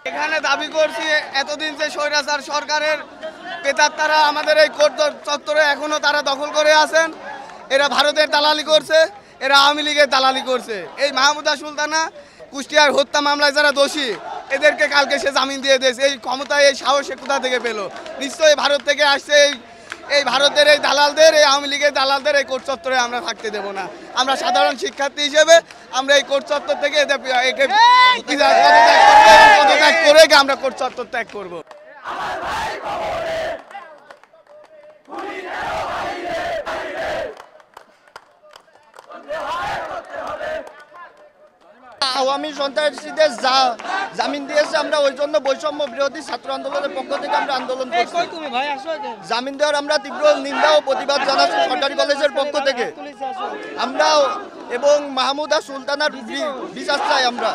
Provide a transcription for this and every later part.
এখানে দাবি করছি এতদিন যে স্বৈরাচার সরকারের প্রেতাত্মারা আমাদের এই কোর্ট চত্বরে এখনো তারা দখল করে আছেন। এরা ভারতের দালালি করছে, এরা আওয়ামী লীগের দালালি করছে। এই মাহমুদা সুলতানা কুষ্টিয়ার হত্যা মামলায় যারা দোষী এদেরকে কালকে সে জামিন দিয়ে দিয়েছে। এই ক্ষমতায় এই সাহসে কোথা থেকে পেল? নিশ্চয়ই ভারত থেকে আসছে। এই ভারতের এই দালালদের, এই আওয়ামী লীগের দালালদের এই কোর্ট চত্বরে আমরা থাকতে দেব না। আমরা সাধারণ শিক্ষার্থী হিসেবে আমরা এই কোর্ট চত্বর থেকে পদত্যাগ করে আমরা কোর্ট চত্বর ত্যাগ করবো। আওয়ামী সন্ত্রাসীদের জামিন দিয়েছে, আমরা ওই জন্য বৈষম্য বিরোধী ছাত্র আন্দোলনের পক্ষ থেকে আমরা আন্দোলন করছি। জামিন দেওয়ার আমরা তীব্র নিন্দা ও প্রতিবাদ জানাচ্ছি সরকারি কলেজের পক্ষ থেকে। আমরা এবং মাহমুদা সুলতানার বিচার চাই আমরা।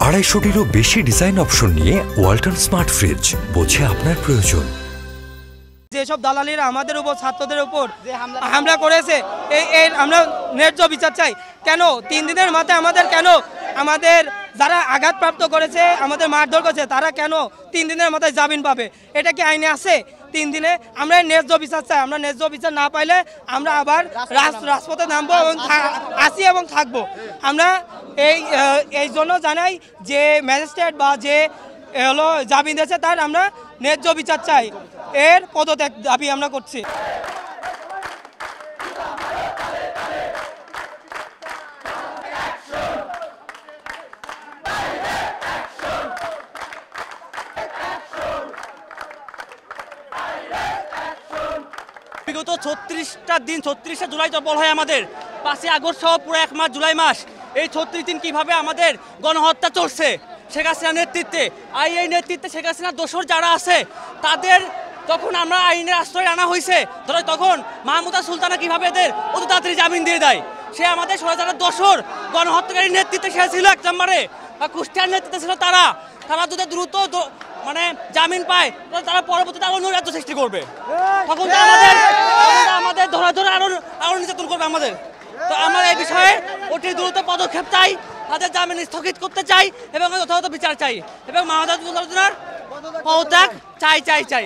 আড়াইশোটিরও বেশি ডিজাইন অপশন নিয়ে ওয়ালটন স্মার্ট ফ্রিজ, বোঝে আপনার প্রয়োজন। যেসব দালালিরা আমাদের উপর, ছাত্রদের উপর হামলা করেছে, এই আমরা ন্যায্য বিচার চাই। কেন 3 দিনের মাথায় আমাদের যারা আঘাতপ্রাপ্ত করেছে, আমাদের মারধর করেছে, তারা কেন 3 দিনের মাথায় জামিন পাবে? এটা কি আইনে আছে? 3 দিনে আমরা ন্যায্য বিচার চাই। আমরা ন্যায্য বিচার না পাইলে আমরা আবার রাজপথে নামবো এবং আসি এবং থাকবো। আমরা এই জন্য জানাই যে ম্যাজিস্ট্রেট বা যে হলো জামিন দিয়েছে তার আমরা ন্যায্য বিচার চাই। এর পদত্যাগ দাবি আমরা করছি। বিগত 36টা দিন, 36শে জুলাই বলা হয় আমাদের 5ই আগস্ট সহ পুরো 1 মাস, জুলাই মাস, এই 36 দিন কীভাবে আমাদের গণহত্যা চলছে শেখ হাসিনার নেতৃত্বে। এই নেতৃত্বে শেখ হাসিনার দোসর যারা আছে তাদের যখন আমরা আইনের আশ্রয় আনা হয়েছে, ধরো তখন মাহমুদা সুলতানা কীভাবে এদের অত তাড়াতাড়ি জামিন দিয়ে দেয়? সে আমাদের স্বৈরাচারের দোসর, গণহত্যাকারীর নেতৃত্বে সে ছিল 1 নম্বরে, বা কুষ্টিয়ার নেতৃত্বে ছিল তারা যদি দ্রুত জামিন পায় তারা পরবর্তীতে আরো রাজ্য সৃষ্টি করবে। তখন আমাদের ধরে আরো নির্যাতন করবে আমাদের। তো আমরা এই বিষয়ে অতি দ্রুত পদক্ষেপ চাই, তাদের জামিন স্থগিত করতে চাই এবং যথাযথ বিচার চাই এবং মাহমুদা সুলতানার পদত্যাগ চাই।